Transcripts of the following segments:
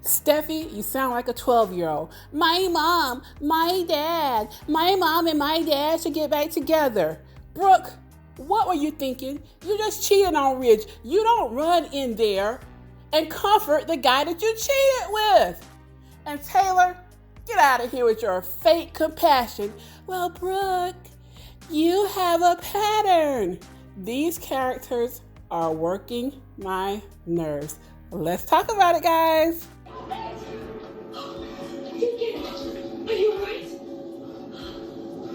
Steffi, you sound like a 12-year-old. My mom, my dad, my mom and my dad should get back together. Brooke, what were you thinking? You just cheated on Ridge. You don't run in there and comfort the guy that you cheated with. And Taylor, get out of here with your fake compassion. Well, Brooke, you have a pattern. These characters are working my nerves. Let's talk about it, guys. Deacon, are you right?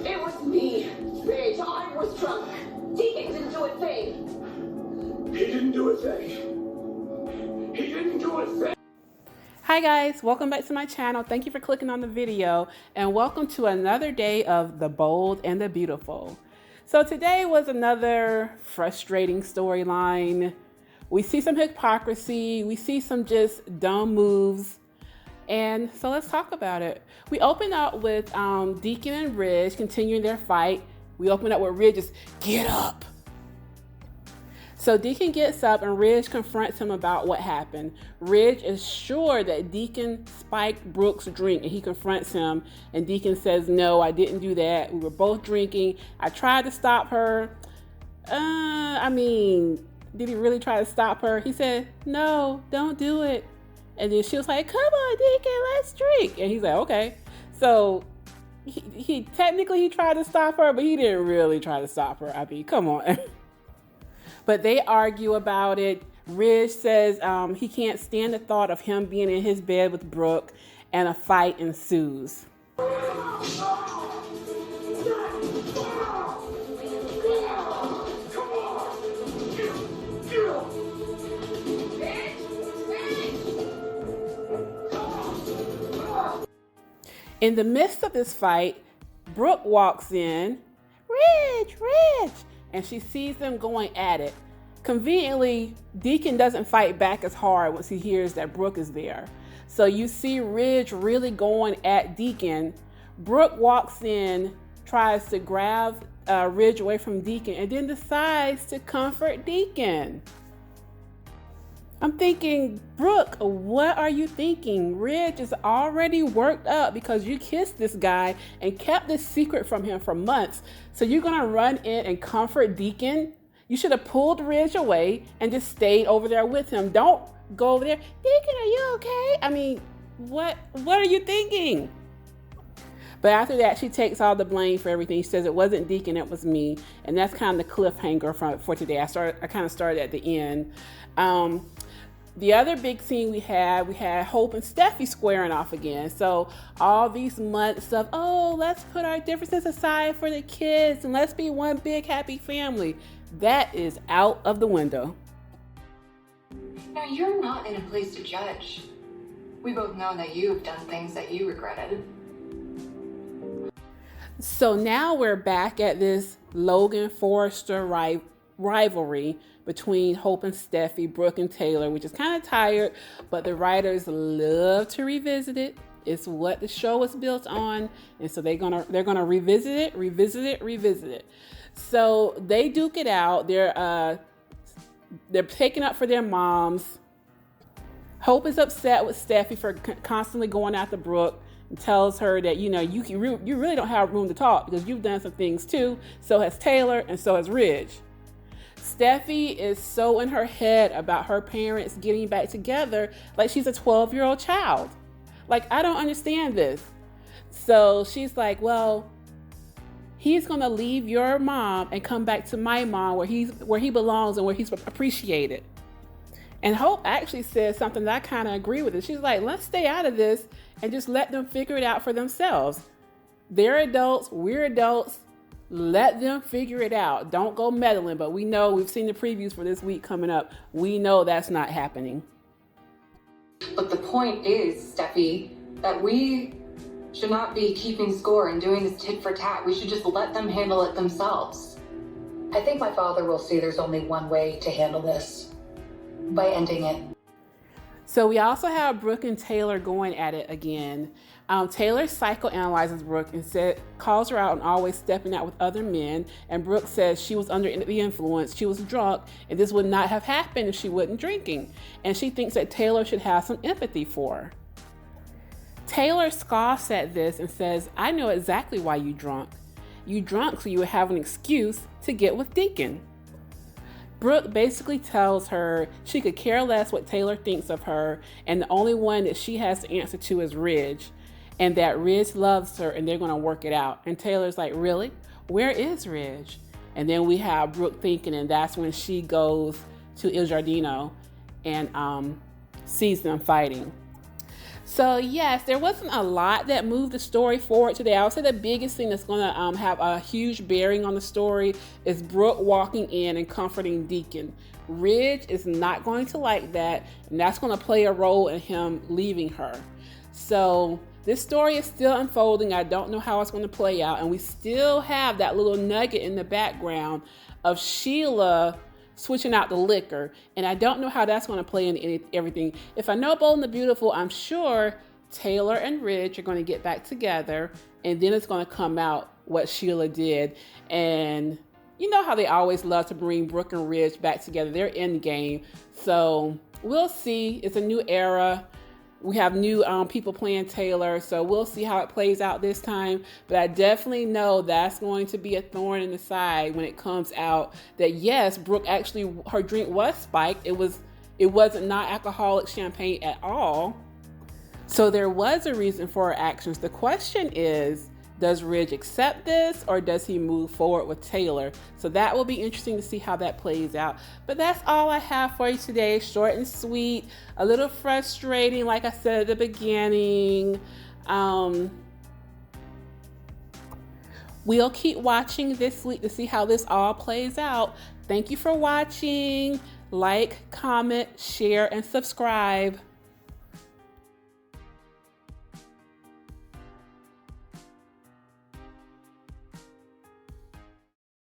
It was me, Ridge. I was drunk. Deacon didn't do a thing. He didn't do a thing. He didn't do a thing. Hi guys, welcome back to my channel. Thank you for clicking on the video and welcome to another day of The Bold and the Beautiful. So today was another frustrating storyline. We see some hypocrisy, we see some just dumb moves, and so let's talk about it. We open up with Deacon and Ridge continuing their fight. We open up with Ridge just, get up. So Deacon gets up and Ridge confronts him about what happened. Ridge is sure that Deacon spiked Brooke's drink and he confronts him and Deacon says, no, I didn't do that. We were both drinking. I tried to stop her. Did he really try to stop her? He said, no, don't do it. And then she was like, come on, Deacon, let's drink. And he's like, okay. So he technically tried to stop her, but he didn't really try to stop her. I mean, come on. But they argue about it. Ridge says he can't stand the thought of him being in his bed with Brooke, and a fight ensues. In the midst of this fight, Brooke walks in, Ridge, and she sees them going at it. Conveniently, Deacon doesn't fight back as hard once he hears that Brooke is there. So you see Ridge really going at Deacon. Brooke walks in, tries to grab Ridge away from Deacon, and then decides to comfort Deacon. I'm thinking, Brooke, what are you thinking? Ridge is already worked up because you kissed this guy and kept this secret from him for months. So you're gonna run in and comfort Deacon? You should have pulled Ridge away and just stayed over there with him. Don't go over there. Deacon, are you okay? I mean, what are you thinking? But after that, she takes all the blame for everything. She says it wasn't Deacon, it was me. And that's kind of the cliffhanger for today. I kind of started at the end. The other big scene we had Hope and Steffy squaring off again. So all these months of, oh, let's put our differences aside for the kids and let's be one big happy family. That is out of the window. Now, you're not in a place to judge. We both know that you've done things that you regretted. So now we're back at this Logan Forrester rivalry between Hope and Steffi, Brooke and Taylor, which is kind of tired, but the writers love to revisit it. It's what the show is built on, and so they're gonna revisit it. So they duke it out. They're taking up for their moms. Hope is upset with Steffi for constantly going after Brooke and tells her that, you really don't have room to talk because you've done some things too. So has Taylor and so has Ridge. Steffi is so in her head about her parents getting back together like she's a 12-year-old child. Like, I don't understand this. So she's like, well, he's gonna leave your mom and come back to my mom where he belongs and where he's appreciated. And Hope actually says something that I kind of agree with it. She's like, let's stay out of this and just let them figure it out for themselves. They're adults, we're adults. Let them figure it out. Don't go meddling, but we've seen the previews for this week coming up. We know that's not happening. But the point is, Steffi, that we should not be keeping score and doing this tit for tat. We should just let them handle it themselves. I think my father will see there's only one way to handle this, by ending it. So we also have Brooke and Taylor going at it again. Taylor psychoanalyzes Brooke and calls her out on always stepping out with other men. And Brooke says she was under the influence, she was drunk, and this would not have happened if she wasn't drinking. And she thinks that Taylor should have some empathy for her. Taylor scoffs at this and says, I know exactly why you drunk. You drunk so you would have an excuse to get with Deacon. Brooke basically tells her she could care less what Taylor thinks of her, and the only one that she has to answer to is Ridge, and that Ridge loves her and they're going to work it out. And Taylor's like, really? Where is Ridge? And then we have Brooke thinking, and that's when she goes to Il Giardino and sees them fighting. So yes, there wasn't a lot that moved the story forward today. I would say the biggest thing that's going to have a huge bearing on the story is Brooke walking in and comforting Deacon. Ridge is not going to like that, and that's going to play a role in him leaving her. So this story is still unfolding. I don't know how it's going to play out, and we still have that little nugget in the background of Sheila switching out the liquor, and I don't know how that's going to play into everything. If I know Bold and the Beautiful, I'm sure Taylor and Ridge are going to get back together, and then it's going to come out what Sheila did. And you know how they always love to bring Brooke and Ridge back together. They're in the game, so we'll see. It's a new era. We have new people playing Taylor, so we'll see how it plays out this time. But I definitely know that's going to be a thorn in the side when it comes out that yes, Brooke actually, her drink was spiked. It wasn't non-alcoholic champagne at all. So there was a reason for her actions. The question is, does Ridge accept this, or does he move forward with Taylor? So that will be interesting to see how that plays out. But that's all I have for you today. Short and sweet, a little frustrating, like I said at the beginning. We'll keep watching this week to see how this all plays out. Thank you for watching. Like, comment, share, and subscribe.